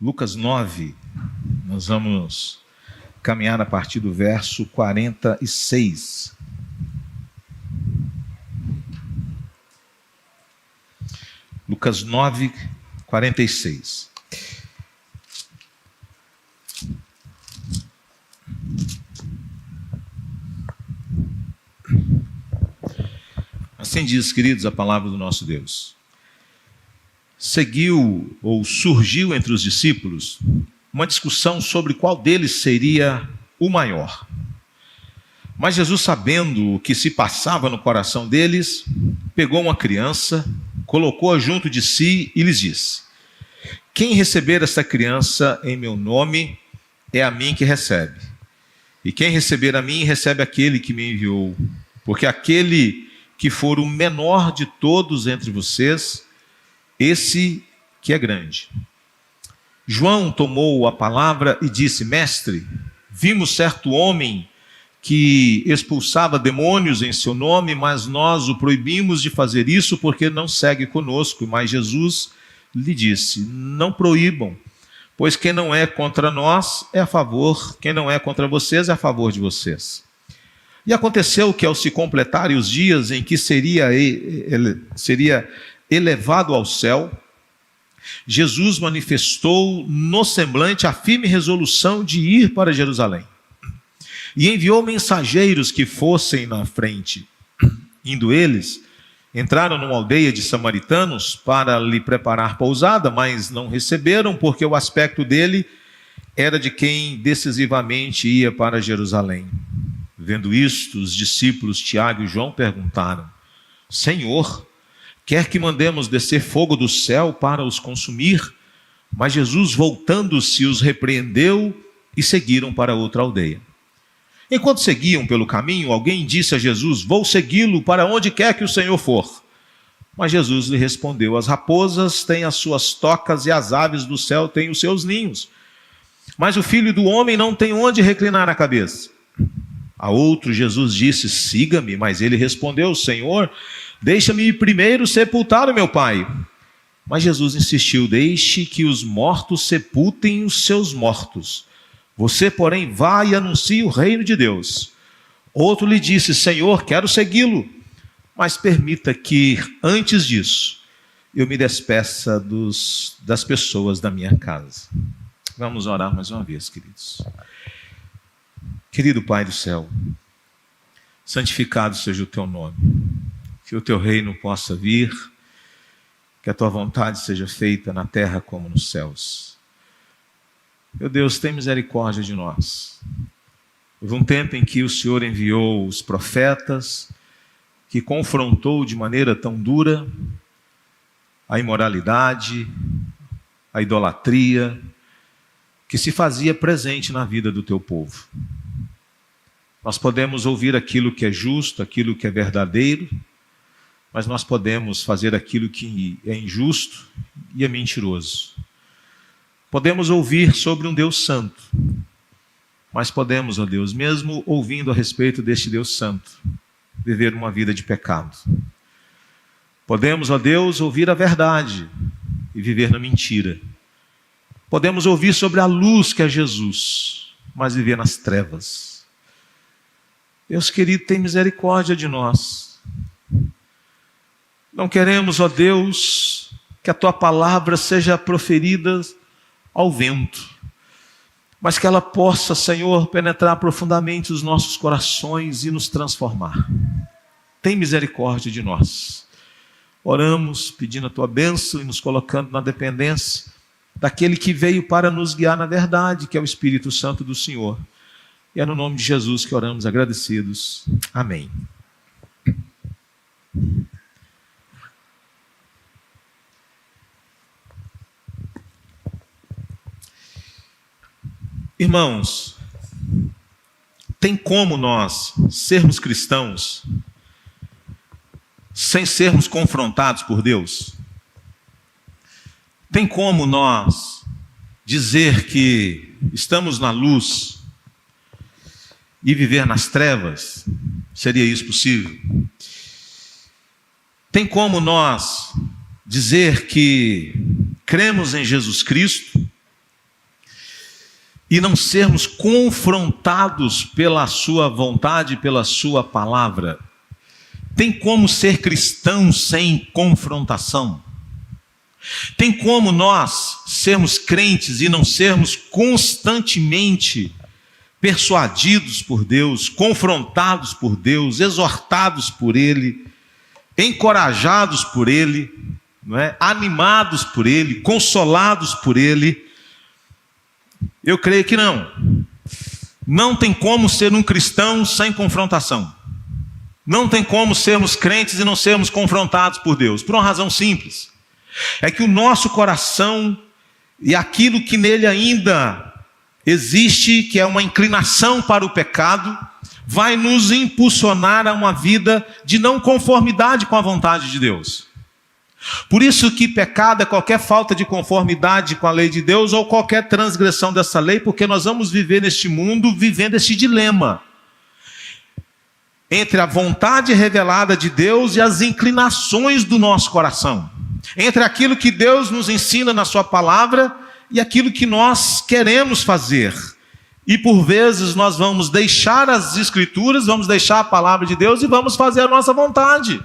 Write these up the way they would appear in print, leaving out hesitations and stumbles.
Lucas 9, nós vamos caminhar a partir do verso 46. Lucas 9, 46. Assim diz, queridos, a palavra do nosso Deus. Seguiu ou surgiu entre os discípulos uma discussão sobre qual deles seria o maior. Mas Jesus, sabendo o que se passava no coração deles, pegou uma criança, colocou-a junto de si e lhes disse: quem receber esta criança em meu nome, é a mim que recebe. E quem receber a mim, recebe aquele que me enviou. Porque aquele que for o menor de todos entre vocês, esse que é grande. João tomou a palavra e disse: mestre, vimos certo homem que expulsava demônios em seu nome, mas nós o proibimos de fazer isso porque não segue conosco. Mas Jesus lhe disse: não proíbam, pois quem não é contra nós é a favor, quem não é contra vocês é a favor de vocês. E aconteceu que, ao se completarem os dias em que seria elevado ao céu, Jesus manifestou no semblante a firme resolução de ir para Jerusalém. E enviou mensageiros que fossem na frente. Indo eles, entraram numa aldeia de samaritanos para lhe preparar pousada, mas não receberam, porque o aspecto dele era de quem decisivamente ia para Jerusalém. Vendo isto, os discípulos Tiago e João perguntaram: Senhor, quer que mandemos descer fogo do céu para os consumir? Mas Jesus, voltando-se, os repreendeu e seguiram para outra aldeia. Enquanto seguiam pelo caminho, alguém disse a Jesus: vou segui-lo para onde quer que o Senhor for. Mas Jesus lhe respondeu: as raposas têm as suas tocas e as aves do céu têm os seus ninhos, mas o Filho do Homem não tem onde reclinar a cabeça. A outro Jesus disse: siga-me. Mas ele respondeu: Senhor, deixa-me primeiro sepultar o meu pai. Mas Jesus insistiu: deixe que os mortos sepultem os seus mortos. Você, porém, vá e anuncie o reino de Deus. Outro lhe disse: Senhor, quero segui-lo, mas permita que, antes disso, eu me despeça das pessoas da minha casa. Vamos orar mais uma vez, queridos. Querido Pai do céu, santificado seja o teu nome, que o teu reino possa vir, que a tua vontade seja feita na terra como nos céus. Meu Deus, tem misericórdia de nós. Houve um tempo em que o Senhor enviou os profetas, que confrontou de maneira tão dura a imoralidade, a idolatria, que se fazia presente na vida do teu povo. Nós podemos ouvir aquilo que é justo, aquilo que é verdadeiro, mas nós podemos fazer aquilo que é injusto e é mentiroso. Podemos ouvir sobre um Deus santo, mas podemos, ó Deus, mesmo ouvindo a respeito deste Deus santo, viver uma vida de pecado. Podemos, ó Deus, ouvir a verdade e viver na mentira. Podemos ouvir sobre a luz que é Jesus, mas viver nas trevas. Deus querido, tem misericórdia de nós. Não queremos, ó Deus, que a tua palavra seja proferida ao vento, mas que ela possa, Senhor, penetrar profundamente os nossos corações e nos transformar. Tem misericórdia de nós. Oramos pedindo a tua bênção e nos colocando na dependência daquele que veio para nos guiar na verdade, que é o Espírito Santo do Senhor. E é no nome de Jesus que oramos agradecidos. Amém. Irmãos, tem como nós sermos cristãos sem sermos confrontados por Deus? Tem como nós dizer que estamos na luz e viver nas trevas? Seria isso possível? Tem como nós dizer que cremos em Jesus Cristo e não sermos confrontados pela sua vontade, pela sua palavra? Tem como ser cristão sem confrontação? Tem como nós sermos crentes e não sermos constantemente persuadidos por Deus, confrontados por Deus, exortados por Ele, encorajados por Ele, não é? Animados por Ele, consolados por Ele? Eu creio que não. Não tem como ser um cristão sem confrontação. Não tem como sermos crentes e não sermos confrontados por Deus, por uma razão simples. É que o nosso coração e aquilo que nele ainda existe, que é uma inclinação para o pecado, vai nos impulsionar a uma vida de não conformidade com a vontade de Deus. Por isso que pecado é qualquer falta de conformidade com a lei de Deus ou qualquer transgressão dessa lei, porque nós vamos viver neste mundo vivendo este dilema entre a vontade revelada de Deus e as inclinações do nosso coração, entre aquilo que Deus nos ensina na sua palavra e aquilo que nós queremos fazer. E por vezes nós vamos deixar as escrituras, vamos deixar a palavra de Deus e vamos fazer a nossa vontade.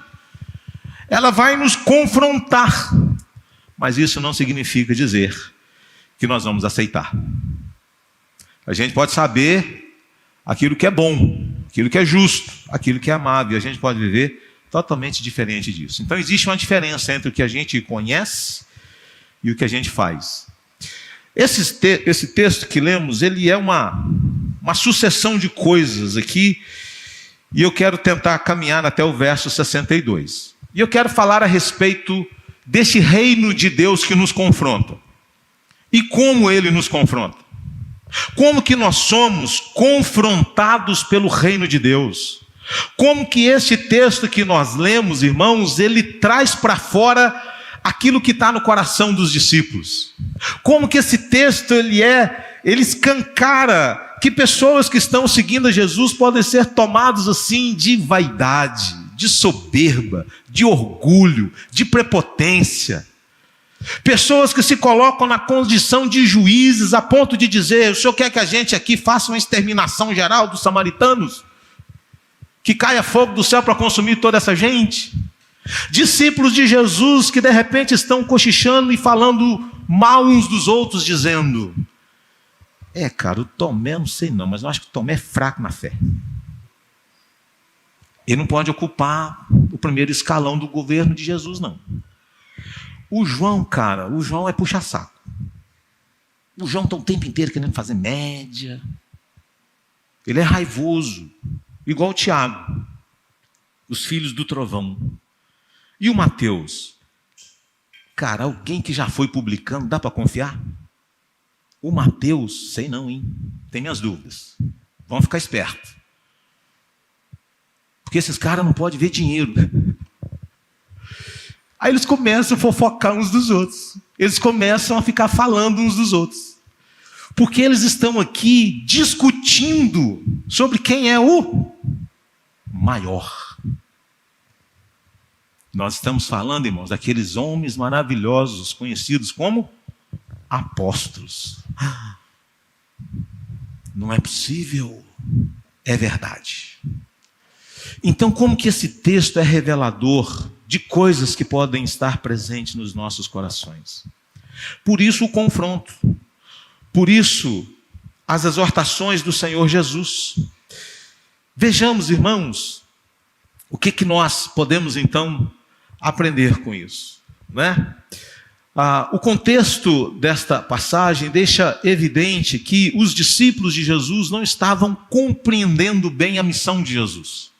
Ela vai nos confrontar, mas isso não significa dizer que nós vamos aceitar. A gente pode saber aquilo que é bom, aquilo que é justo, aquilo que é amável, e a gente pode viver totalmente diferente disso. Então existe uma diferença entre o que a gente conhece e o que a gente faz. Esse texto que lemos, ele é uma sucessão de coisas aqui, e eu quero tentar caminhar até o verso 62. E eu quero falar a respeito desse reino de Deus que nos confronta. E como ele nos confronta. Como que nós somos confrontados pelo reino de Deus. Como que esse texto que nós lemos, irmãos, ele traz para fora aquilo que está no coração dos discípulos. Como que esse texto ele escancara que pessoas que estão seguindo a Jesus podem ser tomados assim de vaidade, de soberba, de orgulho, de prepotência. Pessoas que se colocam na condição de juízes a ponto de dizer: o senhor quer que a gente aqui faça uma exterminação geral dos samaritanos? Que caia fogo do céu para consumir toda essa gente? Discípulos de Jesus que de repente estão cochichando e falando mal uns dos outros, dizendo: cara, o Tomé não sei não, mas eu acho que o Tomé é fraco na fé. Ele não pode ocupar o primeiro escalão do governo de Jesus, não. O João é puxa-saco. O João está o tempo inteiro querendo fazer média. Ele é raivoso, igual o Tiago, os filhos do trovão. E o Mateus? Cara, alguém que já foi publicano, dá para confiar? O Mateus, sei não, hein? Tem minhas dúvidas. Vamos ficar espertos. Porque esses caras não podem ver dinheiro. Aí eles começam a fofocar uns dos outros. Eles começam a ficar falando uns dos outros. Porque eles estão aqui discutindo sobre quem é o maior. Nós estamos falando, irmãos, daqueles homens maravilhosos, conhecidos como apóstolos. Não é possível. É verdade. Então, como que esse texto é revelador de coisas que podem estar presentes nos nossos corações? Por isso o confronto. Por isso as exortações do Senhor Jesus. Vejamos, irmãos, o que nós podemos então aprender com isso, né? O contexto desta passagem deixa evidente que os discípulos de Jesus não estavam compreendendo bem a missão de Jesus.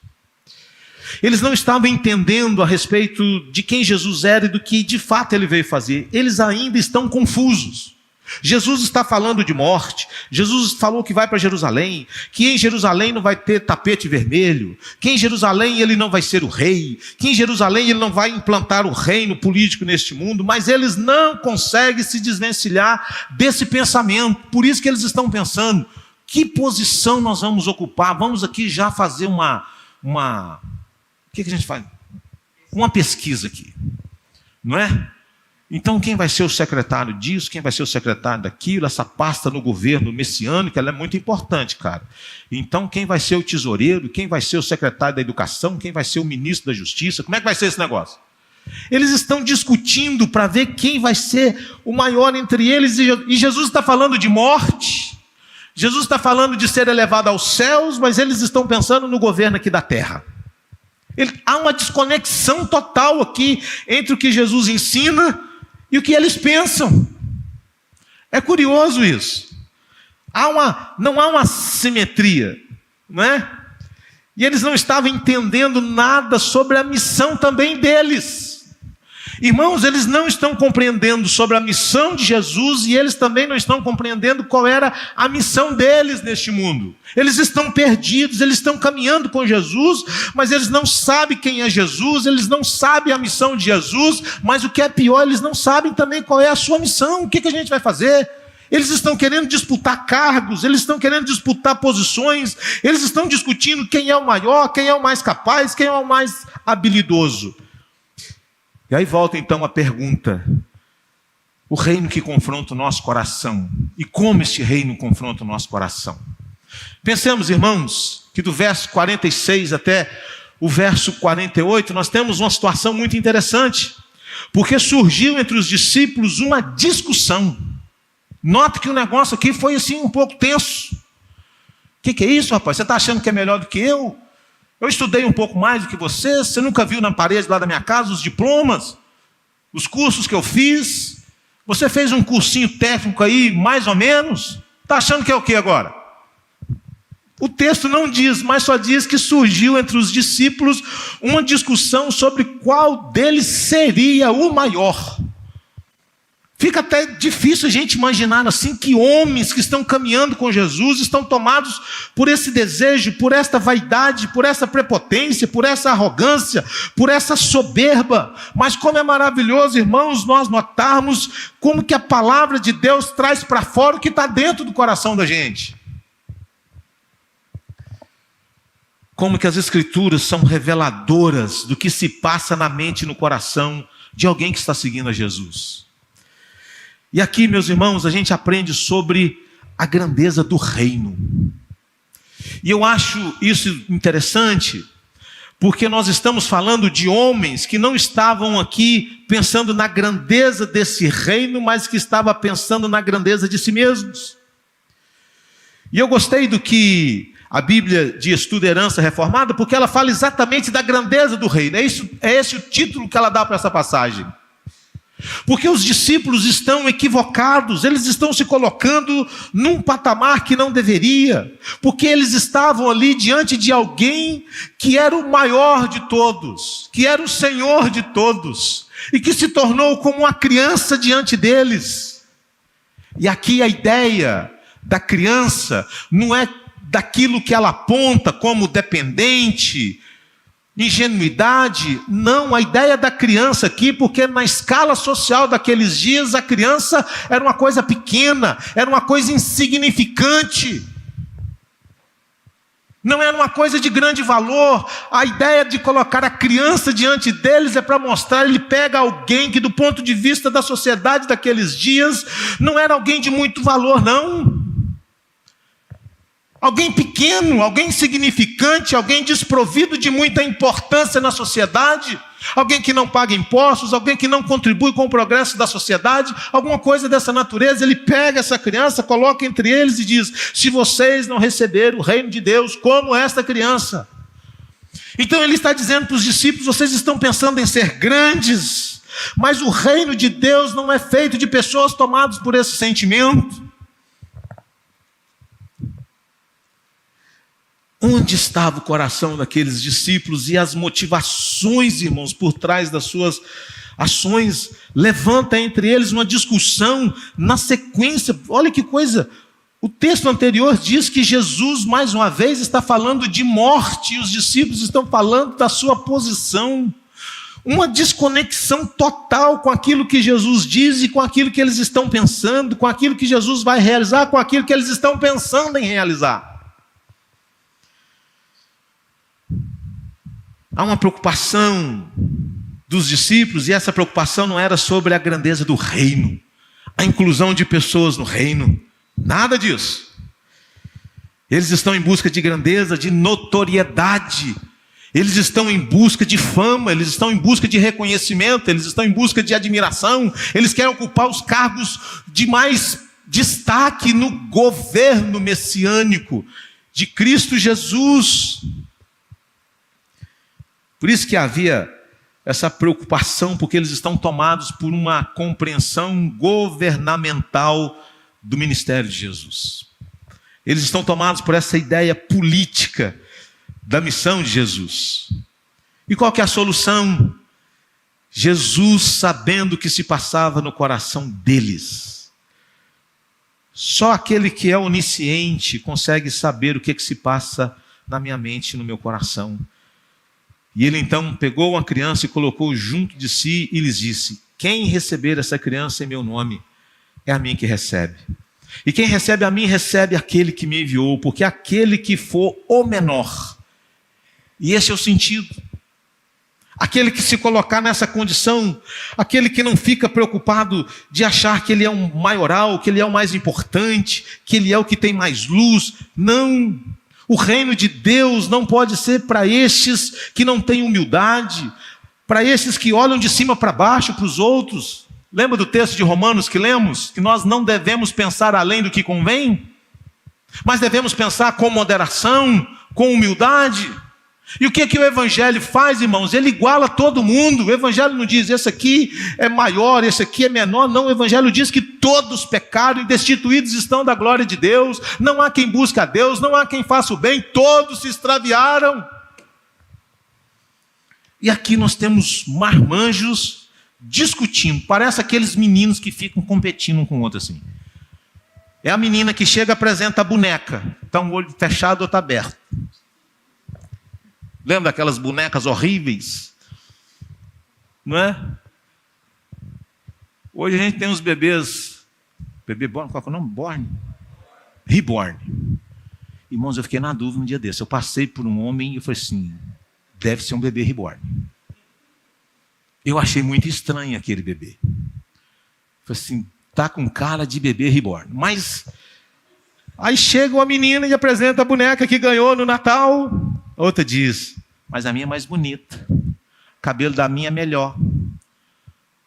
Eles não estavam entendendo a respeito de quem Jesus era e do que de fato ele veio fazer. Eles ainda estão confusos. Jesus está falando de morte. Jesus falou que vai para Jerusalém, que em Jerusalém não vai ter tapete vermelho, que em Jerusalém ele não vai ser o rei, que em Jerusalém ele não vai implantar o reino político neste mundo, mas eles não conseguem se desvencilhar desse pensamento. Por isso que eles estão pensando: que posição nós vamos ocupar? Vamos aqui já fazer o que a gente faz? Uma pesquisa aqui, não é? Então quem vai ser o secretário disso, quem vai ser o secretário daquilo, essa pasta no governo messiânico, ela é muito importante, cara. Então quem vai ser o tesoureiro, quem vai ser o secretário da educação, quem vai ser o ministro da justiça, como é que vai ser esse negócio? Eles estão discutindo para ver quem vai ser o maior entre eles, e Jesus está falando de morte, Jesus está falando de ser elevado aos céus, mas eles estão pensando no governo aqui da terra. Há uma desconexão total aqui entre o que Jesus ensina e o que eles pensam. É curioso isso. Não há uma simetria, não é? E eles não estavam entendendo nada sobre a missão também deles. Irmãos, eles não estão compreendendo sobre a missão de Jesus e eles também não estão compreendendo qual era a missão deles neste mundo. Eles estão perdidos, eles estão caminhando com Jesus, mas eles não sabem quem é Jesus, eles não sabem a missão de Jesus, mas o que é pior, eles não sabem também qual é a sua missão, o que a gente vai fazer. Eles estão querendo disputar cargos, eles estão querendo disputar posições, eles estão discutindo quem é o maior, quem é o mais capaz, quem é o mais habilidoso. E aí volta então a pergunta: o reino que confronta o nosso coração, e como este reino confronta o nosso coração? Pensemos, irmãos, que do verso 46 até o verso 48, nós temos uma situação muito interessante, porque surgiu entre os discípulos uma discussão. Nota que o negócio aqui foi assim um pouco tenso. O que é isso, rapaz? Você está achando que é melhor do que eu? Eu estudei um pouco mais do que você nunca viu na parede lá da minha casa os diplomas, os cursos que eu fiz? Você fez um cursinho técnico aí, mais ou menos? Está achando que é o que agora? O texto não diz, mas só diz que surgiu entre os discípulos uma discussão sobre qual deles seria o maior. Fica até difícil a gente imaginar assim que homens que estão caminhando com Jesus estão tomados por esse desejo, por esta vaidade, por essa prepotência, por essa arrogância, por essa soberba. Mas como é maravilhoso, irmãos, nós notarmos como que a palavra de Deus traz para fora o que está dentro do coração da gente. Como que as Escrituras são reveladoras do que se passa na mente e no coração de alguém que está seguindo a Jesus. E aqui, meus irmãos, a gente aprende sobre a grandeza do reino. E eu acho isso interessante, porque nós estamos falando de homens que não estavam aqui pensando na grandeza desse reino, mas que estavam pensando na grandeza de si mesmos. E eu gostei do que a Bíblia de Estudo e Herança Reformada, porque ela fala exatamente da grandeza do reino. É esse o título que ela dá para essa passagem. Porque os discípulos estão equivocados, eles estão se colocando num patamar que não deveria, porque eles estavam ali diante de alguém que era o maior de todos, que era o Senhor de todos, e que se tornou como uma criança diante deles. E aqui a ideia da criança não é daquilo que ela aponta como dependente, ingenuidade. Não, a ideia da criança aqui, porque na escala social daqueles dias, a criança era uma coisa pequena, era uma coisa insignificante, não era uma coisa de grande valor. A ideia de colocar a criança diante deles é para mostrar, ele pega alguém que do ponto de vista da sociedade daqueles dias, não era alguém de muito valor, não. Alguém pequeno, alguém insignificante, alguém desprovido de muita importância na sociedade, alguém que não paga impostos, alguém que não contribui com o progresso da sociedade, alguma coisa dessa natureza. Ele pega essa criança, coloca entre eles e diz: se vocês não receberem o reino de Deus como esta criança. Então ele está dizendo para os discípulos: vocês estão pensando em ser grandes, mas o reino de Deus não é feito de pessoas tomadas por esse sentimento. Onde estava o coração daqueles discípulos e as motivações, irmãos, por trás das suas ações? Levanta entre eles uma discussão na sequência. Olha que coisa, o texto anterior diz que Jesus, mais uma vez, está falando de morte, e os discípulos estão falando da sua posição. Uma desconexão total com aquilo que Jesus diz e com aquilo que eles estão pensando, com aquilo que Jesus vai realizar, com aquilo que eles estão pensando em realizar. Há uma preocupação dos discípulos, e essa preocupação não era sobre a grandeza do reino, a inclusão de pessoas no reino, nada disso. Eles estão em busca de grandeza, de notoriedade, eles estão em busca de fama, eles estão em busca de reconhecimento, eles estão em busca de admiração, eles querem ocupar os cargos de mais destaque no governo messiânico de Cristo Jesus. Por isso que havia essa preocupação, porque eles estão tomados por uma compreensão governamental do ministério de Jesus. Eles estão tomados por essa ideia política da missão de Jesus. E qual que é a solução? Jesus, sabendo o que se passava no coração deles. Só aquele que é onisciente consegue saber o que se passa na minha mente e no meu coração. E ele então pegou uma criança e colocou junto de si e lhes disse: quem receber essa criança em meu nome, é a mim que recebe. E quem recebe a mim, recebe aquele que me enviou, porque aquele que for o menor, e esse é o sentido, aquele que se colocar nessa condição, aquele que não fica preocupado de achar que ele é um maioral, que ele é o mais importante, que ele é o que tem mais luz, não. O reino de Deus não pode ser para estes que não têm humildade, para estes que olham de cima para baixo para os outros. Lembra do texto de Romanos que lemos? Que nós não devemos pensar além do que convém, mas devemos pensar com moderação, com humildade. E o que o Evangelho faz, irmãos? Ele iguala todo mundo. O Evangelho não diz, esse aqui é maior, esse aqui é menor. Não, o Evangelho diz que todos pecaram e destituídos estão da glória de Deus. Não há quem busque a Deus, não há quem faça o bem, todos se extraviaram. E aqui nós temos marmanjos discutindo. Parece aqueles meninos que ficam competindo um com o outro assim. É a menina que chega e apresenta a boneca. Está um olho fechado ou está aberto. Lembra daquelas bonecas horríveis? Não é? Hoje a gente tem uns bebês. Bebê born, qual é o nome? Born? Reborn. Irmãos, eu fiquei na dúvida um dia desse. Eu passei por um homem e eu falei assim, deve ser um bebê reborn. Eu achei muito estranho aquele bebê. Falei assim, tá com cara de bebê reborn. Mas aí chega uma menina e apresenta a boneca que ganhou no Natal. Outra diz, mas a minha é mais bonita. O cabelo da minha é melhor.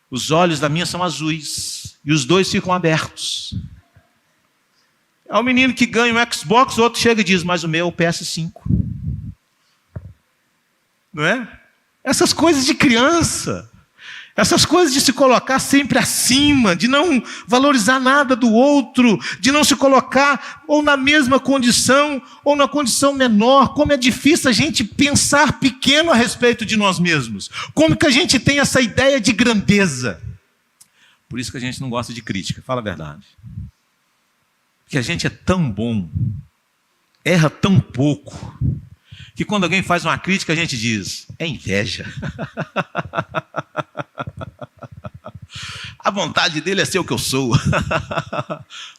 Os olhos da minha são azuis. E os dois ficam abertos. É o menino que ganha um Xbox, o outro chega e diz, mas o meu é o PS5. Não é? Essas coisas de criança. Essas coisas de se colocar sempre acima, de não valorizar nada do outro, de não se colocar ou na mesma condição ou na condição menor. Como é difícil a gente pensar pequeno a respeito de nós mesmos. Como que a gente tem essa ideia de grandeza? Por isso que a gente não gosta de crítica, fala a verdade. Porque a gente é tão bom, erra tão pouco, que quando alguém faz uma crítica a gente diz, é inveja. A vontade dele é ser o que eu sou.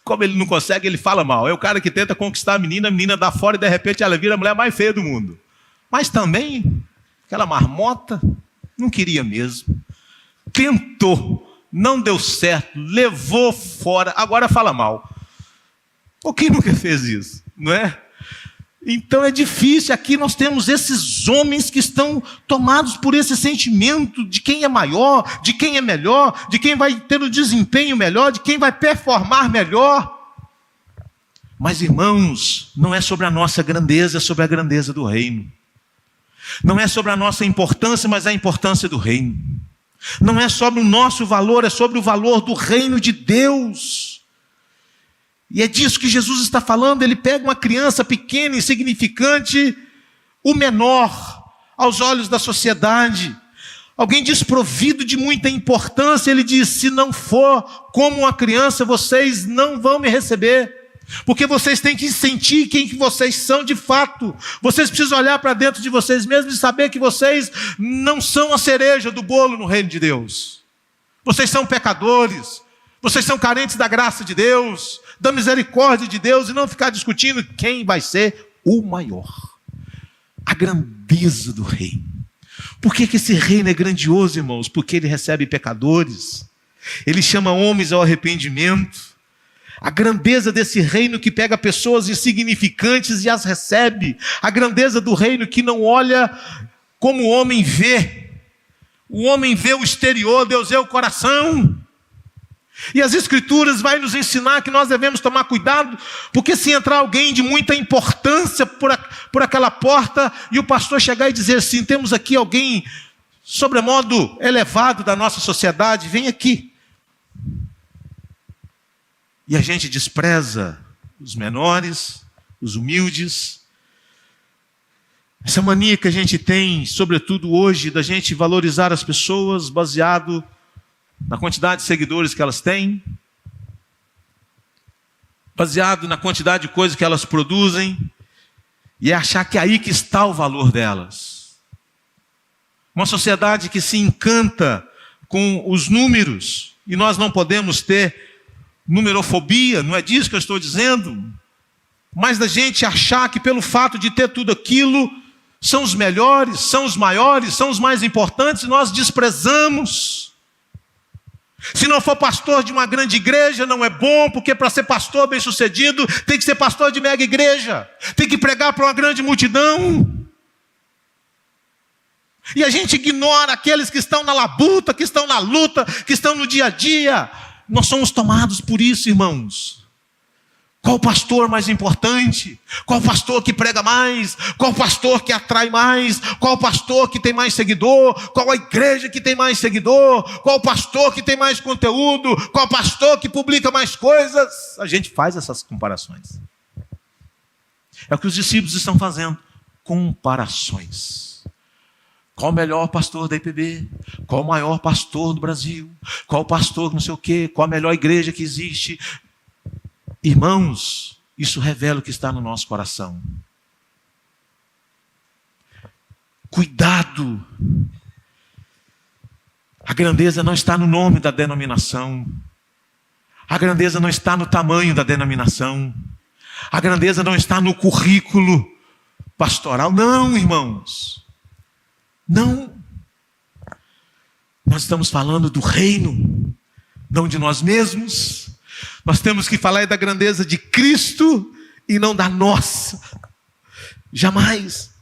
Como ele não consegue, ele fala mal. É o cara que tenta conquistar a menina dá fora e de repente ela vira a mulher mais feia do mundo. Mas também, aquela marmota, não queria mesmo. Tentou, não deu certo, levou fora, agora fala mal. Ou quem nunca fez isso, não é? Então é difícil, aqui nós temos esses homens que estão tomados por esse sentimento de quem é maior, de quem é melhor, de quem vai ter o desempenho melhor, de quem vai performar melhor. Mas irmãos, não é sobre a nossa grandeza, é sobre a grandeza do reino. Não é sobre a nossa importância, mas a importância do reino. Não é sobre o nosso valor, é sobre o valor do reino de Deus. E é disso que Jesus está falando. Ele pega uma criança pequena, insignificante, o menor aos olhos da sociedade, alguém desprovido de muita importância. Ele diz, se não for como uma criança, vocês não vão me receber, porque vocês têm que sentir quem que vocês são de fato. Vocês precisam olhar para dentro de vocês mesmos e saber que vocês não são a cereja do bolo no reino de Deus. Vocês são pecadores, vocês são carentes da graça de Deus, da misericórdia de Deus, e não ficar discutindo quem vai ser o maior. A grandeza do reino. Por que esse reino é grandioso, irmãos? Porque ele recebe pecadores. Ele chama homens ao arrependimento. A grandeza desse reino que pega pessoas insignificantes e as recebe. A grandeza do reino que não olha como o homem vê. O homem vê o exterior, Deus vê o coração. E as Escrituras vai nos ensinar que nós devemos tomar cuidado, porque se entrar alguém de muita importância por aquela porta, e o pastor chegar e dizer assim, temos aqui alguém sobremodo elevado da nossa sociedade, vem aqui. E a gente despreza os menores, os humildes. Essa mania que a gente tem, sobretudo hoje, da gente valorizar as pessoas baseado na quantidade de seguidores que elas têm, baseado na quantidade de coisas que elas produzem, e é achar que é aí que está o valor delas. Uma sociedade que se encanta com os números, e nós não podemos ter numerofobia, não é disso que eu estou dizendo, mas da gente achar que pelo fato de ter tudo aquilo, são os melhores, são os maiores, são os mais importantes, e nós desprezamos. Se não for pastor de uma grande igreja, não é bom, porque para ser pastor bem-sucedido, tem que ser pastor de mega igreja, tem que pregar para uma grande multidão. E a gente ignora aqueles que estão na labuta, que estão na luta, que estão no dia a dia. Nós somos tomados por isso, irmãos. Qual pastor mais importante? Qual pastor que prega mais? Qual pastor que atrai mais? Qual pastor que tem mais seguidor? Qual a igreja que tem mais seguidor? Qual pastor que tem mais conteúdo? Qual pastor que publica mais coisas? A gente faz essas comparações. É o que os discípulos estão fazendo. Comparações. Qual o melhor pastor da IPB? Qual o maior pastor do Brasil? Qual pastor não sei o quê? Qual a melhor igreja que existe? Irmãos, isso revela o que está no nosso coração. Cuidado. A grandeza não está no nome da denominação. A grandeza não está no tamanho da denominação. A grandeza não está no currículo pastoral. Não, irmãos. Não. Nós estamos falando do reino, não de nós mesmos. Nós temos que falar da grandeza de Cristo e não da nossa. Jamais.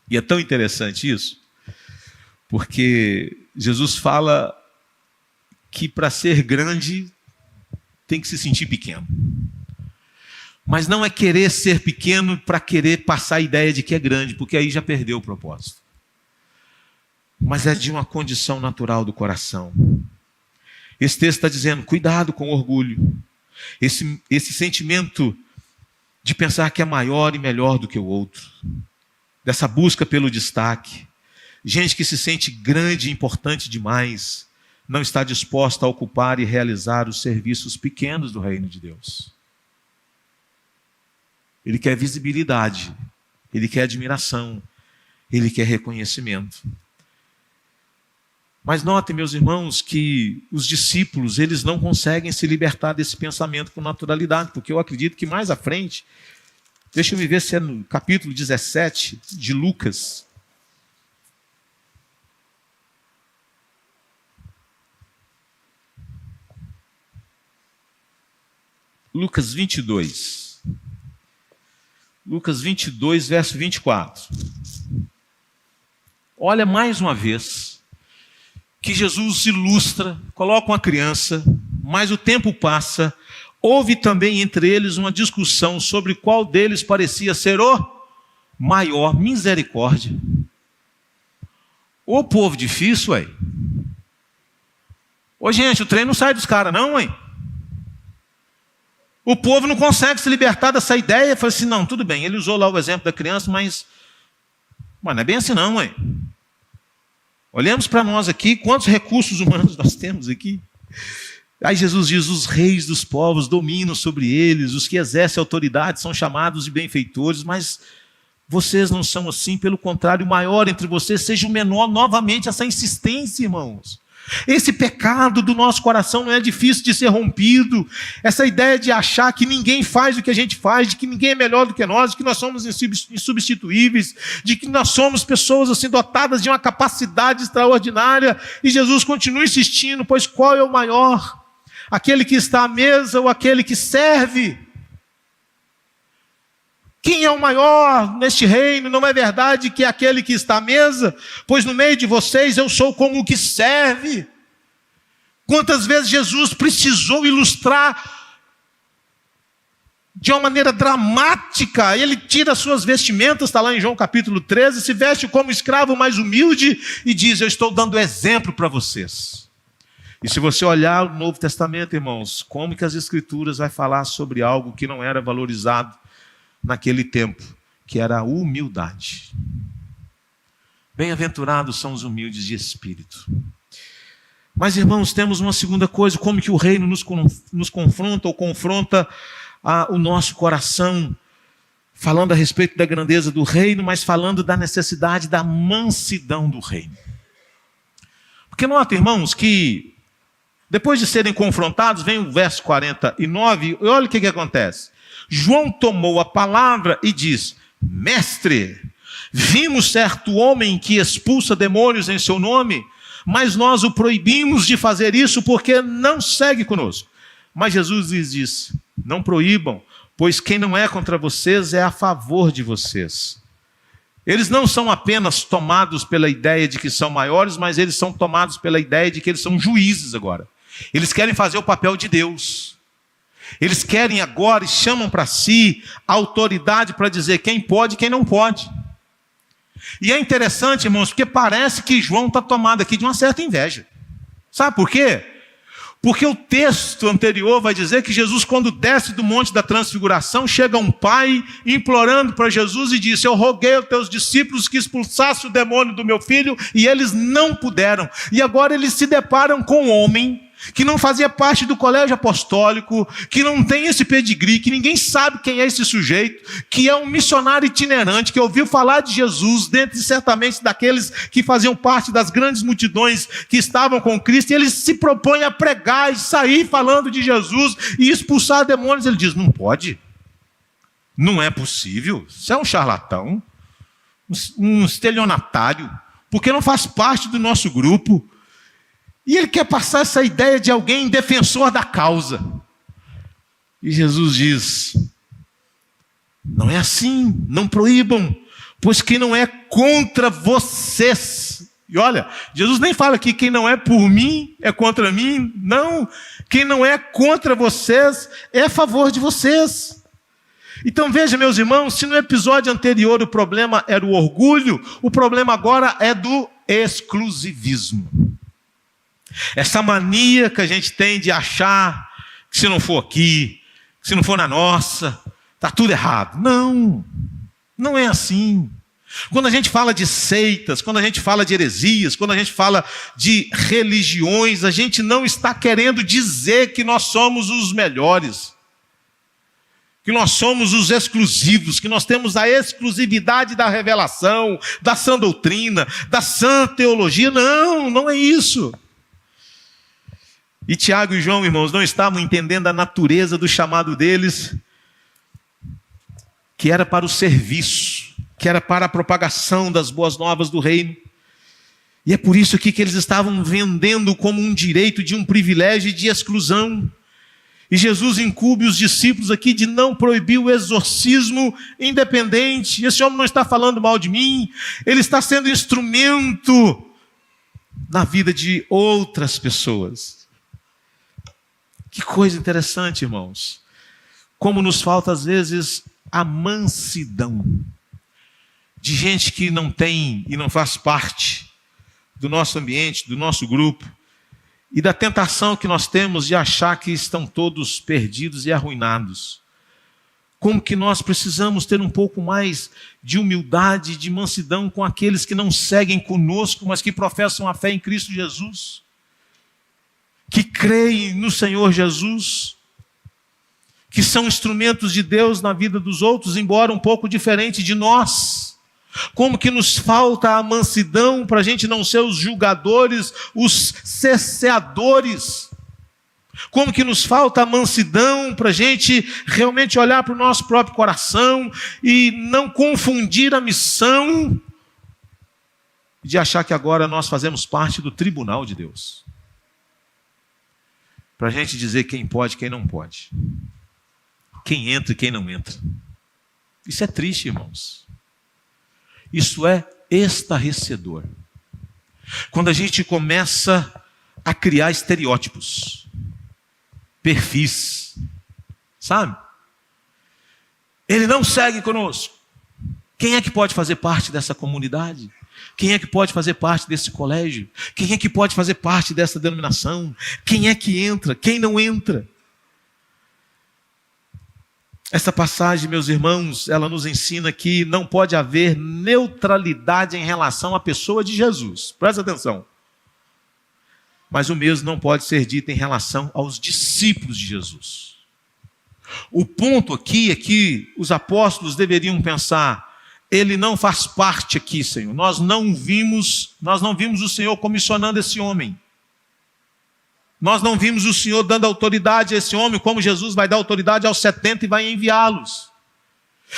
E é tão interessante isso, porque Jesus fala que para ser grande tem que se sentir pequeno. Mas não é querer ser pequeno para querer passar a ideia de que é grande, porque aí já perdeu o propósito. Mas é de uma condição natural do coração. Esse texto está dizendo, cuidado com o orgulho. Esse sentimento de pensar que é maior e melhor do que o outro. Dessa busca pelo destaque. Gente que se sente grande e importante demais, não está disposta a ocupar e realizar os serviços pequenos do reino de Deus. Ele quer visibilidade, ele quer admiração, ele quer reconhecimento. Mas notem, meus irmãos, que os discípulos, eles não conseguem se libertar desse pensamento com naturalidade, porque eu acredito que mais à frente, deixa eu me ver se é no capítulo 17 de Lucas. Lucas 22. Lucas 22, verso 24. Olha mais uma vez que Jesus ilustra, coloca uma criança, mas o tempo passa, houve também entre eles uma discussão sobre qual deles parecia ser o maior. Misericórdia. Ô povo difícil, ué. Ô gente, o trem não sai dos caras não, ué. O povo não consegue se libertar dessa ideia. Fala assim, não, tudo bem, ele usou lá o exemplo da criança, mas não é bem assim não, ué. Olhamos para nós aqui, quantos recursos humanos nós temos aqui? Aí Jesus diz, os reis dos povos dominam sobre eles, os que exercem autoridade são chamados de benfeitores, mas vocês não são assim, pelo contrário, o maior entre vocês seja o menor. Novamente essa insistência, irmãos. Esse pecado do nosso coração não é difícil de ser rompido. Essa ideia de achar que ninguém faz o que a gente faz, de que ninguém é melhor do que nós, de que nós somos insubstituíveis, de que nós somos pessoas assim dotadas de uma capacidade extraordinária. E Jesus continua insistindo, pois qual é o maior? Aquele que está à mesa ou aquele que serve? Quem é o maior neste reino? Não é verdade que é aquele que está à mesa? Pois no meio de vocês eu sou como o que serve. Quantas vezes Jesus precisou ilustrar de uma maneira dramática? Ele tira as suas vestimentas, está lá em João capítulo 13, se veste como escravo mais humilde e diz, eu estou dando exemplo para vocês. E se você olhar o Novo Testamento, irmãos, como que as Escrituras vai falar sobre algo que não era valorizado naquele tempo, que era a humildade. Bem-aventurados são os humildes de espírito. Mas, irmãos, temos uma segunda coisa, como que o reino nos confronta ou confronta o nosso coração, falando a respeito da grandeza do reino, mas falando da necessidade da mansidão do reino. Porque nota, irmãos, que depois de serem confrontados, vem o verso 49, e olha o que acontece. João tomou a palavra e diz, mestre, vimos certo homem que expulsa demônios em seu nome, mas nós o proibimos de fazer isso porque não segue conosco. Mas Jesus lhes disse, não proíbam, pois quem não é contra vocês é a favor de vocês. Eles não são apenas tomados pela ideia de que são maiores, mas eles são tomados pela ideia de que eles são juízes agora. Eles querem fazer o papel de Deus. Eles querem agora e chamam para si a autoridade para dizer quem pode e quem não pode. E é interessante, irmãos, porque parece que João está tomado aqui de uma certa inveja. Sabe por quê? Porque o texto anterior vai dizer que Jesus, quando desce do monte da transfiguração, chega um pai implorando para Jesus e disse, eu roguei aos teus discípulos que expulsassem o demônio do meu filho e eles não puderam. E agora eles se deparam com um homem que não fazia parte do colégio apostólico, que não tem esse pedigree, que ninguém sabe quem é esse sujeito, que é um missionário itinerante, que ouviu falar de Jesus, dentre certamente daqueles que faziam parte das grandes multidões que estavam com Cristo, e ele se propõe a pregar e sair falando de Jesus e expulsar demônios. Ele diz, não pode, não é possível, você é um charlatão, um estelionatário, porque não faz parte do nosso grupo. E ele quer passar essa ideia de alguém defensor da causa. E Jesus diz, não é assim, não proíbam, pois quem não é contra vocês. E olha, Jesus nem fala que quem não é por mim é contra mim. Não, quem não é contra vocês é a favor de vocês. Então veja, meus irmãos, se no episódio anterior o problema era o orgulho, o problema agora é do exclusivismo. Essa mania que a gente tem de achar que se não for aqui, que se não for na nossa, está tudo errado. Não, não é assim. Quando a gente fala de seitas, quando a gente fala de heresias, quando a gente fala de religiões, a gente não está querendo dizer que nós somos os melhores, que nós somos os exclusivos, que nós temos a exclusividade da revelação, da sã doutrina, da sã teologia. Não, não é isso. E Tiago e João, irmãos, não estavam entendendo a natureza do chamado deles, que era para o serviço, que era para a propagação das boas novas do reino. E é por isso aqui que eles estavam vendendo como um direito de um privilégio de exclusão. E Jesus incumbe os discípulos aqui de não proibir o exorcismo independente. Esse homem não está falando mal de mim, ele está sendo instrumento na vida de outras pessoas. Que coisa interessante, irmãos. Como nos falta às vezes a mansidão de gente que não tem e não faz parte do nosso ambiente, do nosso grupo, e da tentação que nós temos de achar que estão todos perdidos e arruinados. Como que nós precisamos ter um pouco mais de humildade, de mansidão com aqueles que não seguem conosco, mas que professam a fé em Cristo Jesus, que creem no Senhor Jesus, que são instrumentos de Deus na vida dos outros, embora um pouco diferente de nós. Como que nos falta a mansidão para a gente não ser os julgadores, os cerceadores. Como que nos falta a mansidão para a gente realmente olhar para o nosso próprio coração e não confundir a missão de achar que agora nós fazemos parte do tribunal de Deus. Para a gente dizer quem pode e quem não pode. Quem entra e quem não entra. Isso é triste, irmãos. Isso é estarrecedor. Quando a gente começa a criar estereótipos, perfis, sabe? Ele não segue conosco. Quem é que pode fazer parte dessa comunidade? Quem é que pode fazer parte desse colégio? Quem é que pode fazer parte dessa denominação? Quem é que entra? Quem não entra? Essa passagem, meus irmãos, ela nos ensina que não pode haver neutralidade em relação à pessoa de Jesus. Presta atenção. Mas o mesmo não pode ser dito em relação aos discípulos de Jesus. O ponto aqui é que os apóstolos deveriam pensar: ele não faz parte aqui, Senhor. Nós não vimos o Senhor comissionando esse homem. Nós não vimos o Senhor dando autoridade a esse homem, como Jesus vai dar autoridade aos 70 e vai enviá-los.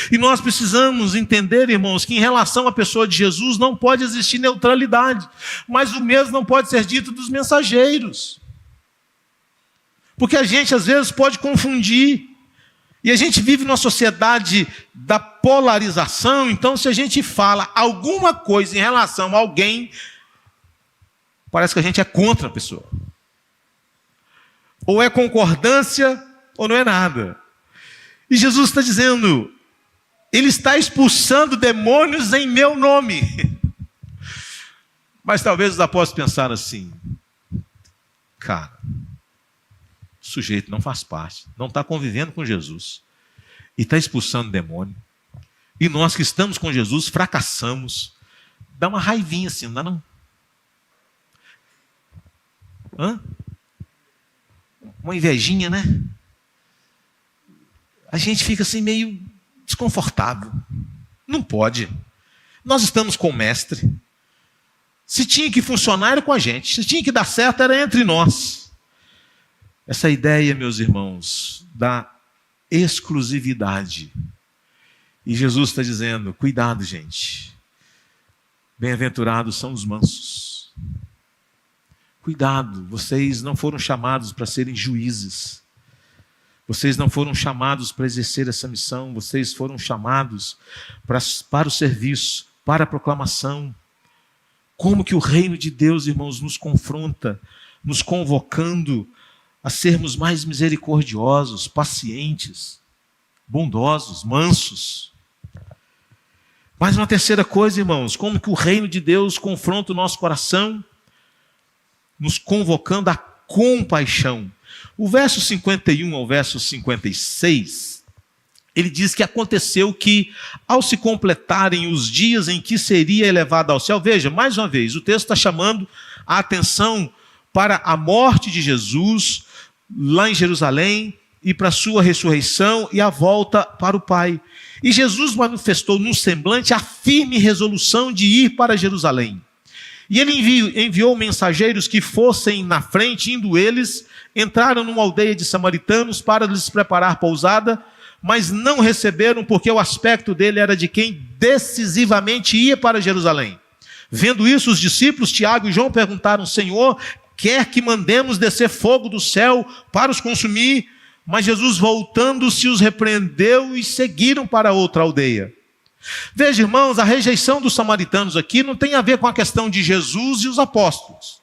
E nós precisamos entender, irmãos, que em relação à pessoa de Jesus não pode existir neutralidade, mas o mesmo não pode ser dito dos mensageiros. Porque a gente às vezes pode confundir. E a gente vive numa sociedade da polarização, então se a gente fala alguma coisa em relação a alguém, parece que a gente é contra a pessoa. Ou é concordância, ou não é nada. E Jesus está dizendo, ele está expulsando demônios em meu nome. Mas talvez os apóstolos pensaram assim: cara, o sujeito não faz parte, não está convivendo com Jesus, e está expulsando demônio. E nós que estamos com Jesus fracassamos. Dá uma raivinha assim, não dá não? Hã? Uma invejinha, né? A gente fica assim meio desconfortável. Não pode. Nós estamos com o mestre. Se tinha que funcionar, era com a gente. Se tinha que dar certo, era entre nós. Essa ideia, meus irmãos, da exclusividade. E Jesus está dizendo: cuidado, gente. Bem-aventurados são os mansos. Cuidado, vocês não foram chamados para serem juízes. Vocês não foram chamados para exercer essa missão. Vocês foram chamados para o serviço, para a proclamação. Como que o reino de Deus, irmãos, nos confronta, nos convocando a sermos mais misericordiosos, pacientes, bondosos, mansos. Mas uma terceira coisa, irmãos, como que o reino de Deus confronta o nosso coração, nos convocando à compaixão. O verso 51 ao verso 56, ele diz que aconteceu que, ao se completarem os dias em que seria elevado ao céu, veja, mais uma vez, o texto está chamando a atenção para a morte de Jesus lá em Jerusalém e para a sua ressurreição e a volta para o Pai. E Jesus manifestou num semblante a firme resolução de ir para Jerusalém. E ele enviou mensageiros que fossem na frente, indo eles, entraram numa aldeia de samaritanos para lhes preparar pousada, mas não receberam, porque o aspecto dele era de quem decisivamente ia para Jerusalém. Vendo isso, os discípulos Tiago e João perguntaram: Senhor, quer que mandemos descer fogo do céu para os consumir? Mas Jesus, voltando-se, os repreendeu e seguiram para outra aldeia. Veja, irmãos, a rejeição dos samaritanos aqui não tem a ver com a questão de Jesus e os apóstolos.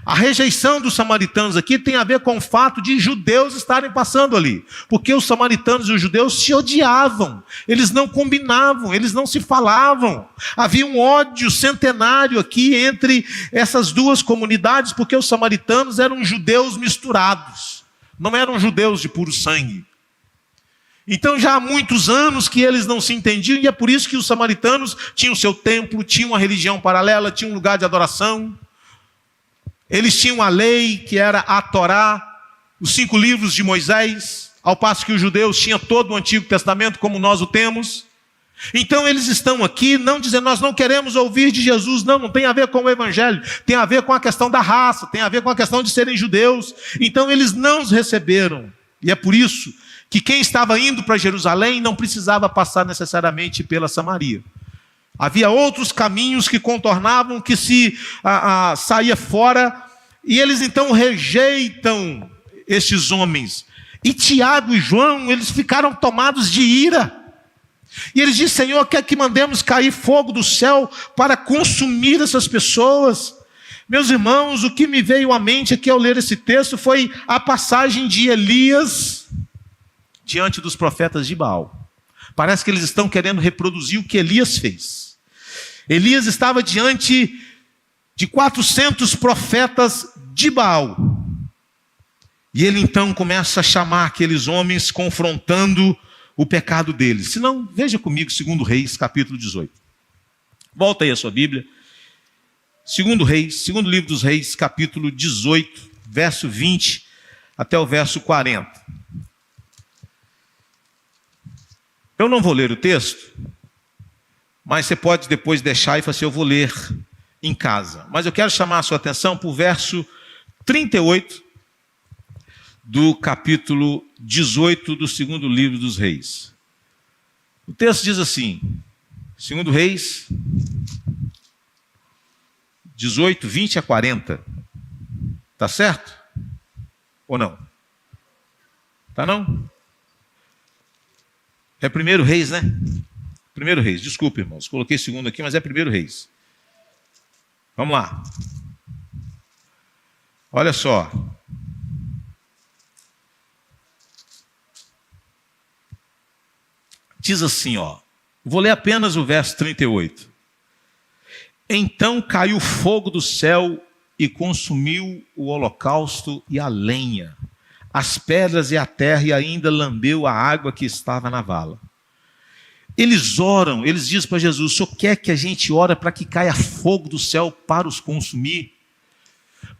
A rejeição dos samaritanos aqui tem a ver com o fato de judeus estarem passando ali. Porque os samaritanos e os judeus se odiavam, eles não combinavam, eles não se falavam. Havia um ódio centenário aqui entre essas duas comunidades, porque os samaritanos eram judeus misturados, não eram judeus de puro sangue. Então já há muitos anos que eles não se entendiam, e é por isso que os samaritanos tinham o seu templo, tinham uma religião paralela, tinham um lugar de adoração. Eles tinham a lei, que era a Torá, os 5 livros de Moisés, ao passo que os judeus tinham todo o Antigo Testamento, como nós o temos. Então eles estão aqui não dizendo, nós não queremos ouvir de Jesus, não tem a ver com o evangelho, tem a ver com a questão da raça, tem a ver com a questão de serem judeus. Então eles não os receberam. E é por isso que quem estava indo para Jerusalém não precisava passar necessariamente pela Samaria. Havia outros caminhos que contornavam, que se saía fora, e eles então rejeitam estes homens. E Tiago e João, eles ficaram tomados de ira. E eles dizem, Senhor, quer que mandemos cair fogo do céu para consumir essas pessoas? Meus irmãos, o que me veio à mente aqui ao ler esse texto foi a passagem de Elias diante dos profetas de Baal. Parece que eles estão querendo reproduzir o que Elias fez. Elias estava diante de 400 profetas de Baal. E ele então começa a chamar aqueles homens, confrontando o pecado deles. Se não, veja comigo 2 Reis, capítulo 18. Volta aí a sua Bíblia. 2 Reis, segundo livro dos Reis, capítulo 18, verso 20 até o verso 40. Eu não vou ler o texto, mas você pode depois deixar e falar assim, eu vou ler em casa. Mas eu quero chamar a sua atenção para o verso 38 do capítulo 18 do segundo livro dos Reis. O texto diz assim, 2 Reis 18, 20 a 40. Tá certo? Ou não? Tá não? É 1 Reis, né? 1 Reis, desculpe, irmãos. Coloquei segundo aqui, mas é 1 Reis. Vamos lá. Olha só. Diz assim, ó. Vou ler apenas o verso 38. Então caiu fogo do céu e consumiu o holocausto e a lenha, as pedras e a terra, e ainda lambeu a água que estava na vala. Eles oram, eles dizem para Jesus, o Senhor quer que a gente ore para que caia fogo do céu para os consumir?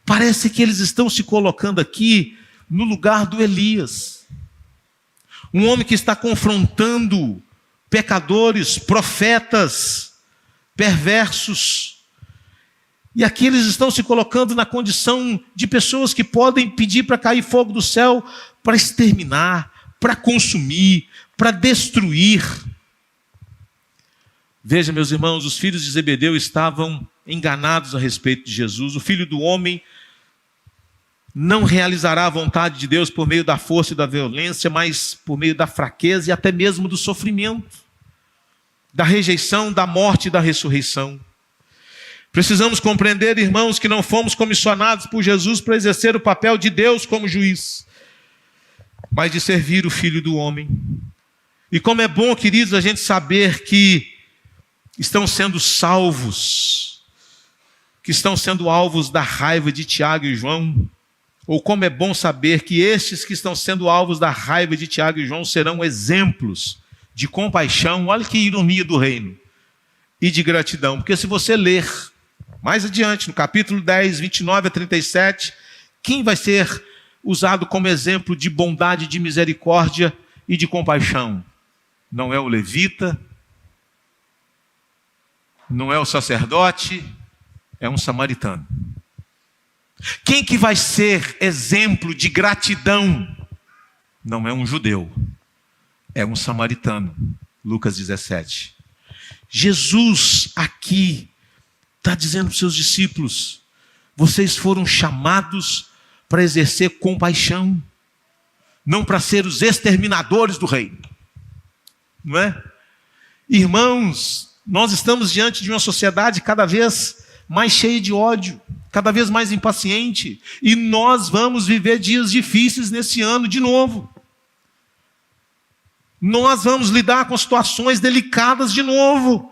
Parece que eles estão se colocando aqui no lugar do Elias. Um homem que está confrontando pecadores, profetas, perversos. E aqui eles estão se colocando na condição de pessoas que podem pedir para cair fogo do céu para exterminar, para consumir, para destruir. Veja, meus irmãos, os filhos de Zebedeu estavam enganados a respeito de Jesus. O Filho do Homem não realizará a vontade de Deus por meio da força e da violência, mas por meio da fraqueza e até mesmo do sofrimento, da rejeição, da morte e da ressurreição. Precisamos compreender, irmãos, que não fomos comissionados por Jesus para exercer o papel de Deus como juiz, mas de servir o Filho do Homem. E como é bom, queridos, a gente saber que estão sendo salvos, que estão sendo alvos da raiva de Tiago e João, ou como é bom saber que estes que estão sendo alvos da raiva de Tiago e João serão exemplos de compaixão, olha que ironia do reino, e de gratidão. Porque se você ler mais adiante, no capítulo 10, 29 a 37, quem vai ser usado como exemplo de bondade, de misericórdia e de compaixão? Não é o levita, não é o sacerdote, é um samaritano. Quem que vai ser exemplo de gratidão? Não é um judeu, é um samaritano. Lucas 17. Jesus aqui está dizendo para os seus discípulos, vocês foram chamados para exercer compaixão, não para ser os exterminadores do reino. Não é? Irmãos, nós estamos diante de uma sociedade cada vez mais cheia de ódio, cada vez mais impaciente, e nós vamos viver dias difíceis nesse ano de novo. Nós vamos lidar com situações delicadas de novo.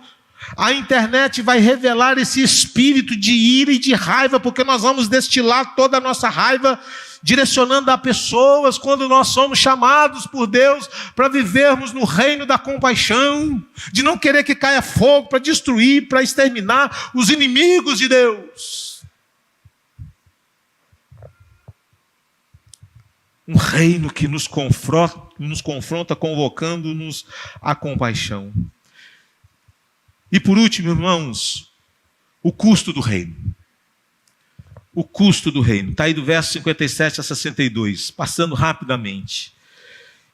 A internet vai revelar esse espírito de ira e de raiva, porque nós vamos destilar toda a nossa raiva, direcionando a pessoas, quando nós somos chamados por Deus para vivermos no reino da compaixão, de não querer que caia fogo para destruir, para exterminar os inimigos de Deus. Um reino que nos confronta, convocando-nos à compaixão. E por último, irmãos, o custo do reino. O custo do reino. Está aí do verso 57 a 62, passando rapidamente.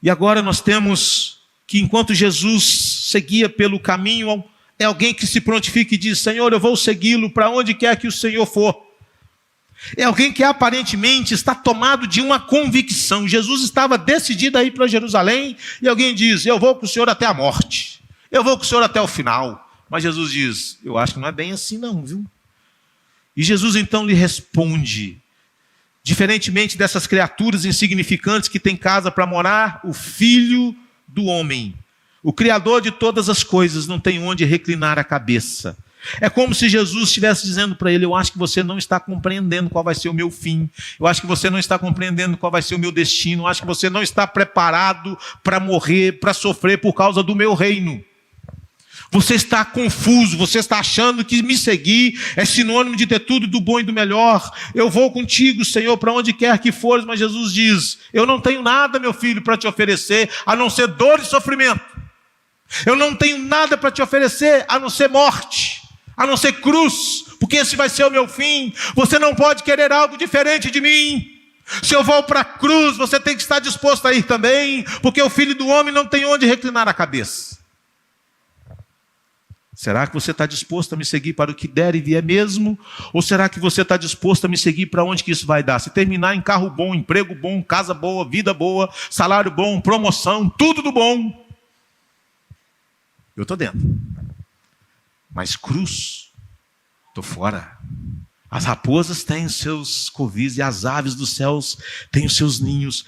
E agora nós temos que enquanto Jesus seguia pelo caminho, é alguém que se prontifica e diz: Senhor, eu vou segui-lo para onde quer que o Senhor for. É alguém que aparentemente está tomado de uma convicção. Jesus estava decidido a ir para Jerusalém e alguém diz: eu vou com o Senhor até a morte. Eu vou com o Senhor até o final. Mas Jesus diz: eu acho que não é bem assim não, viu? E Jesus então lhe responde: diferentemente dessas criaturas insignificantes que têm casa para morar, o Filho do Homem, o Criador de todas as coisas, não tem onde reclinar a cabeça. É como se Jesus estivesse dizendo para ele: eu acho que você não está compreendendo qual vai ser o meu fim. Eu acho que você não está compreendendo qual vai ser o meu destino. Eu acho que você não está preparado para morrer, para sofrer por causa do meu reino. Você está confuso, você está achando que me seguir é sinônimo de ter tudo do bom e do melhor. Eu vou contigo, Senhor, para onde quer que fores. Mas Jesus diz: eu não tenho nada, meu filho, para te oferecer, a não ser dor e sofrimento. Eu não tenho nada para te oferecer, a não ser morte, a não ser cruz, porque esse vai ser o meu fim. Você não pode querer algo diferente de mim. Se eu vou para a cruz, você tem que estar disposto a ir também, porque o Filho do Homem não tem onde reclinar a cabeça. Será que você está disposto a me seguir para o que der e vier mesmo? Ou será que você está disposto a me seguir para onde que isso vai dar? Se terminar em carro bom, emprego bom, casa boa, vida boa, salário bom, promoção, tudo do bom, eu estou dentro. Mas cruz, estou fora. As raposas têm os seus covis e as aves dos céus têm os seus ninhos.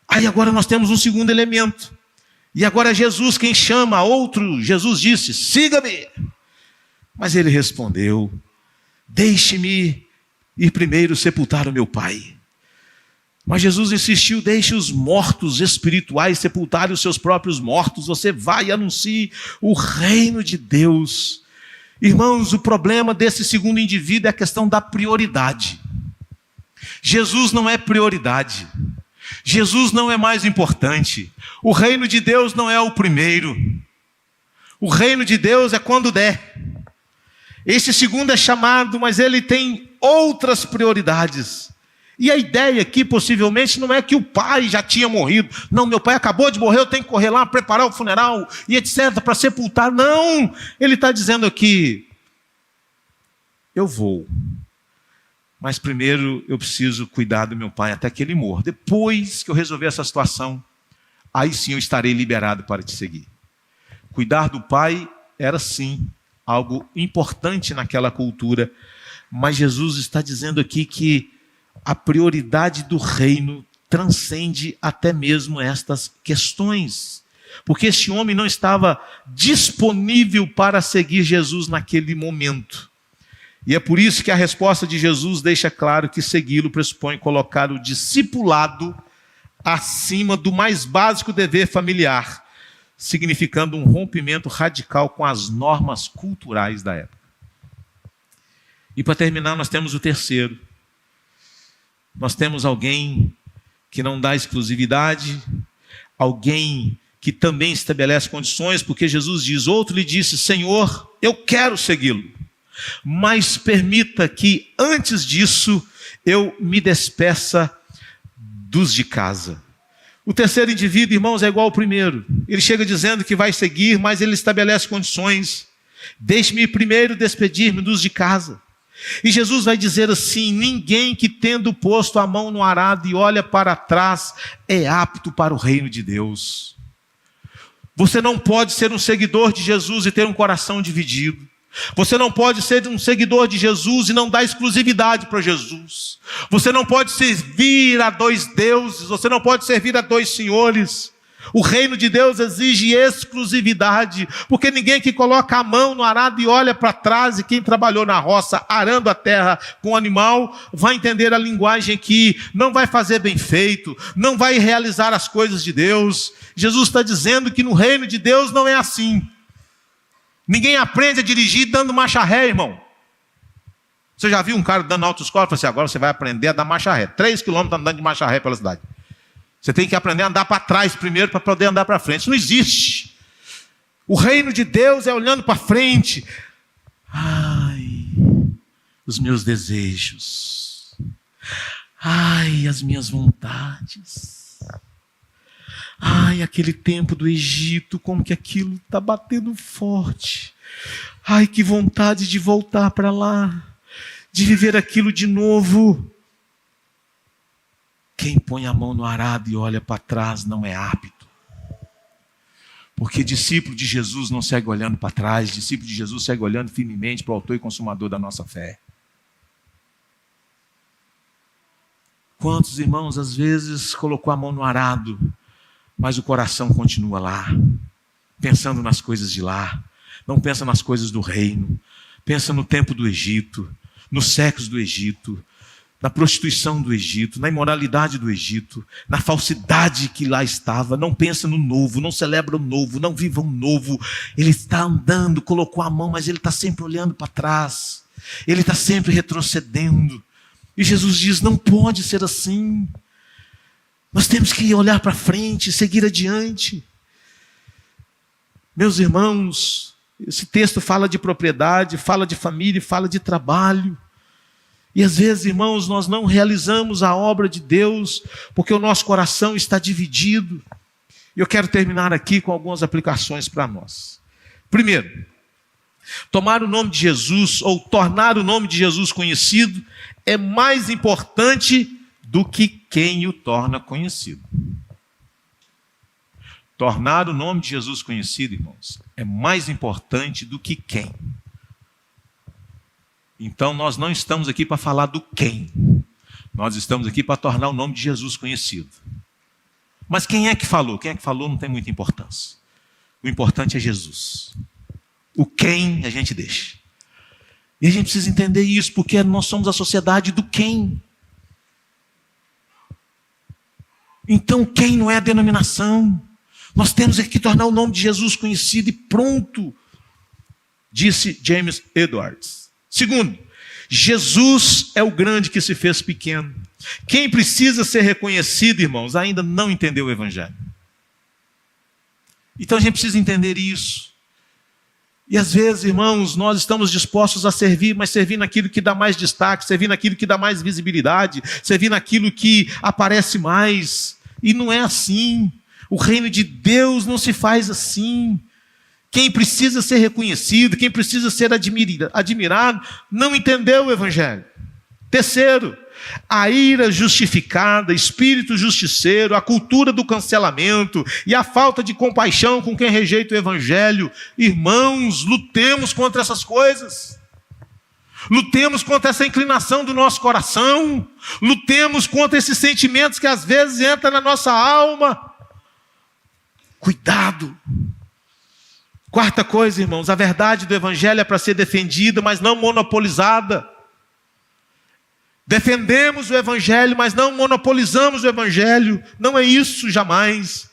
Aí agora nós temos um segundo elemento. E agora é Jesus quem chama outro. Jesus disse: siga-me. Mas ele respondeu: deixe-me ir primeiro sepultar o meu pai. Mas Jesus insistiu: deixe os mortos espirituais sepultarem os seus próprios mortos. Você vai e anuncie o reino de Deus. Irmãos, o problema desse segundo indivíduo é a questão da prioridade. Jesus não é prioridade. Jesus não é mais importante. O reino de Deus não é o primeiro. O reino de Deus é quando der. Esse segundo é chamado, mas ele tem outras prioridades. E a ideia aqui, possivelmente, não é que o pai já tinha morrido. Não, meu pai acabou de morrer, eu tenho que correr lá, preparar o funeral e etc. para sepultar. Não, ele está dizendo aqui: eu vou. Mas primeiro eu preciso cuidar do meu pai até que ele morra. Depois que eu resolver essa situação, aí sim eu estarei liberado para te seguir. Cuidar do pai era sim algo importante naquela cultura. Mas Jesus está dizendo aqui que a prioridade do reino transcende até mesmo estas questões. Porque esse homem não estava disponível para seguir Jesus naquele momento. E é por isso que a resposta de Jesus deixa claro que segui-lo pressupõe colocar o discipulado acima do mais básico dever familiar, significando um rompimento radical com as normas culturais da época. E para terminar, nós temos o terceiro. Nós temos alguém que não dá exclusividade, alguém que também estabelece condições, porque Jesus diz: outro lhe disse: Senhor, eu quero segui-lo, mas permita que antes disso eu me despeça dos de casa. O terceiro indivíduo, irmãos, é igual ao primeiro. Ele chega dizendo que vai seguir, mas ele estabelece condições. Deixe-me primeiro despedir-me dos de casa. E Jesus vai dizer assim: ninguém que tendo posto a mão no arado e olha para trás é apto para o reino de Deus. Você não pode ser um seguidor de Jesus e ter um coração dividido. Você não pode ser um seguidor de Jesus e não dar exclusividade para Jesus. Você não pode servir a dois deuses, você não pode servir a dois senhores. O reino de Deus exige exclusividade, porque ninguém que coloca a mão no arado e olha para trás, e quem trabalhou na roça arando a terra com o animal, vai entender a linguagem que não vai fazer bem feito, não vai realizar as coisas de Deus. Jesus está dizendo que no reino de Deus não é assim. Ninguém aprende a dirigir dando marcha ré, irmão. Você já viu um cara dando autoescola? Fala assim: agora você vai aprender a dar marcha ré. 3 quilômetros andando de marcha ré pela cidade. Você tem que aprender a andar para trás primeiro para poder andar para frente. Isso não existe. O reino de Deus é olhando para frente. Ai, os meus desejos. Ai, as minhas vontades. Ai, aquele tempo do Egito, como que aquilo está batendo forte. Ai, que vontade de voltar para lá, de viver aquilo de novo. Quem põe a mão no arado e olha para trás não é apto. Porque discípulo de Jesus não segue olhando para trás, discípulo de Jesus segue olhando firmemente para o autor e consumador da nossa fé. Quantos irmãos às vezes colocou a mão no arado, mas o coração continua lá, pensando nas coisas de lá, não pensa nas coisas do reino, pensa no tempo do Egito, nos séculos do Egito, na prostituição do Egito, na imoralidade do Egito, na falsidade que lá estava, não pensa no novo, não celebra o novo, não viva o novo. Ele está andando, colocou a mão, mas ele está sempre olhando para trás, ele está sempre retrocedendo. E Jesus diz, não pode ser assim. Nós temos que olhar para frente, seguir adiante. Meus irmãos, esse texto fala de propriedade, fala de família, fala de trabalho. E às vezes, irmãos, nós não realizamos a obra de Deus, porque o nosso coração está dividido. E eu quero terminar aqui com algumas aplicações para nós. Primeiro, tomar o nome de Jesus, ou tornar o nome de Jesus conhecido, é mais importante do que quem o torna conhecido. Tornar o nome de Jesus conhecido, irmãos, é mais importante do que quem. Então, nós não estamos aqui para falar do quem. Nós estamos aqui para tornar o nome de Jesus conhecido. Mas quem é que falou? Quem é que falou não tem muita importância. O importante é Jesus. O quem a gente deixa. E a gente precisa entender isso, porque nós somos a sociedade do quem. Então, quem não é a denominação. Nós temos que tornar o nome de Jesus conhecido e pronto. Disse James Edwards. Segundo, Jesus é o grande que se fez pequeno. Quem precisa ser reconhecido, irmãos, ainda não entendeu o Evangelho. Então a gente precisa entender isso. E às vezes, irmãos, nós estamos dispostos a servir, mas servir naquilo que dá mais destaque, servir naquilo que dá mais visibilidade, servir naquilo que aparece mais. E não é assim. O reino de Deus não se faz assim. Quem precisa ser reconhecido, quem precisa ser admirado, não entendeu o Evangelho. Terceiro, a ira justificada, espírito justiceiro, a cultura do cancelamento e a falta de compaixão com quem rejeita o Evangelho. Irmãos, lutemos contra essas coisas. Lutemos contra essa inclinação do nosso coração. Lutemos contra esses sentimentos que às vezes entram na nossa alma. Cuidado. Quarta coisa, irmãos, a verdade do Evangelho é para ser defendida, mas não monopolizada. Defendemos o Evangelho, mas não monopolizamos o Evangelho. Não é isso jamais.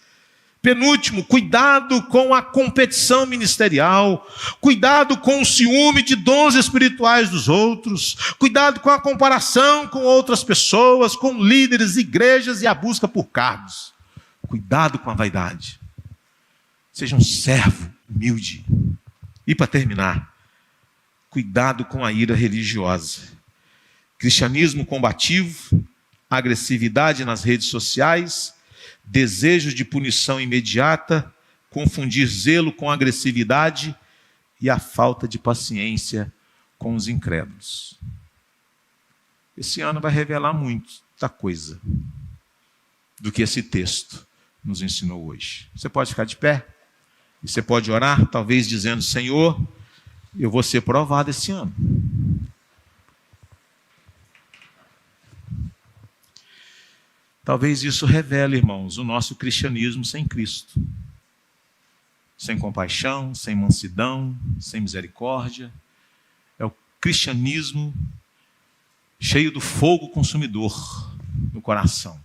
Penúltimo, cuidado com a competição ministerial. Cuidado com o ciúme de dons espirituais dos outros. Cuidado com a comparação com outras pessoas, com líderes, igrejas e a busca por cargos. Cuidado com a vaidade. Seja um servo humilde. E para terminar, cuidado com a ira religiosa. Cristianismo combativo, agressividade nas redes sociais, desejo de punição imediata, confundir zelo com agressividade e a falta de paciência com os incrédulos. Esse ano vai revelar muita coisa do que esse texto nos ensinou hoje. Você pode ficar de pé? E você pode orar, talvez dizendo, Senhor, eu vou ser provado esse ano. Talvez isso revele, irmãos, o nosso cristianismo sem Cristo. Sem compaixão, sem mansidão, sem misericórdia. É o cristianismo cheio do fogo consumidor no coração.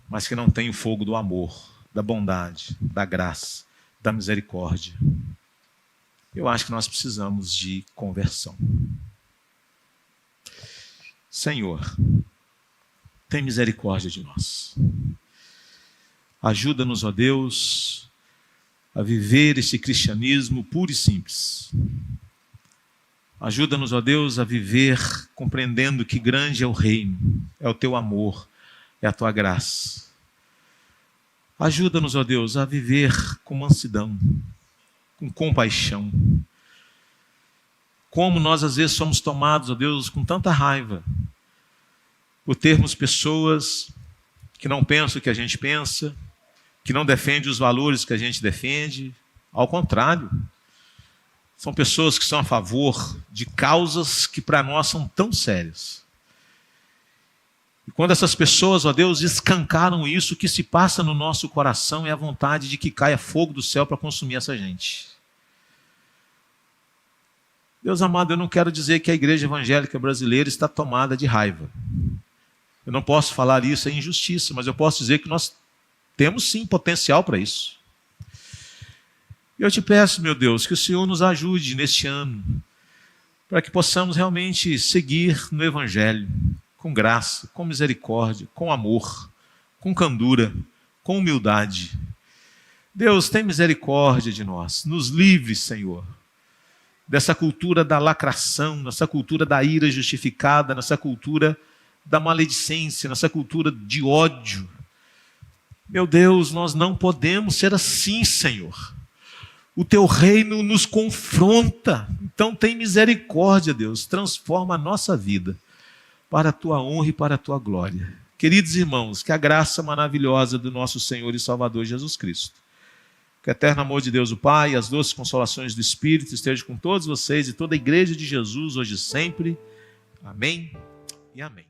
Mas que não tem o fogo do amor, da bondade, da graça, da misericórdia. Eu acho que nós precisamos de conversão. Senhor, tem misericórdia de nós. Ajuda-nos, ó Deus, a viver esse cristianismo puro e simples. Ajuda-nos, ó Deus, a viver compreendendo que grande é o reino, é o teu amor, é a tua graça. Ajuda-nos, ó Deus, a viver com mansidão, com compaixão. Como nós às vezes somos tomados, ó Deus, com tanta raiva, por termos pessoas que não pensam o que a gente pensa, que não defendem os valores que a gente defende. Ao contrário, são pessoas que são a favor de causas que para nós são tão sérias. E quando essas pessoas, ó Deus, escancaram isso, o que se passa no nosso coração é a vontade de que caia fogo do céu para consumir essa gente. Deus amado, eu não quero dizer que a igreja evangélica brasileira está tomada de raiva. Eu não posso falar isso, é injustiça, mas eu posso dizer que nós temos sim potencial para isso. Eu te peço, meu Deus, que o Senhor nos ajude neste ano, para que possamos realmente seguir no Evangelho, com graça, com misericórdia, com amor, com candura, com humildade. Deus, tem misericórdia de nós, nos livre, Senhor, dessa cultura da lacração, dessa cultura da ira justificada, nessa cultura da maledicência, nessa cultura de ódio. Meu Deus, nós não podemos ser assim, Senhor. O teu reino nos confronta. Então tem misericórdia, Deus. Transforma a nossa vida para a tua honra e para a tua glória. Queridos irmãos, que a graça maravilhosa do nosso Senhor e Salvador Jesus Cristo, que o eterno amor de Deus o Pai e as doces consolações do Espírito estejam com todos vocês e toda a igreja de Jesus hoje e sempre. Amém e amém.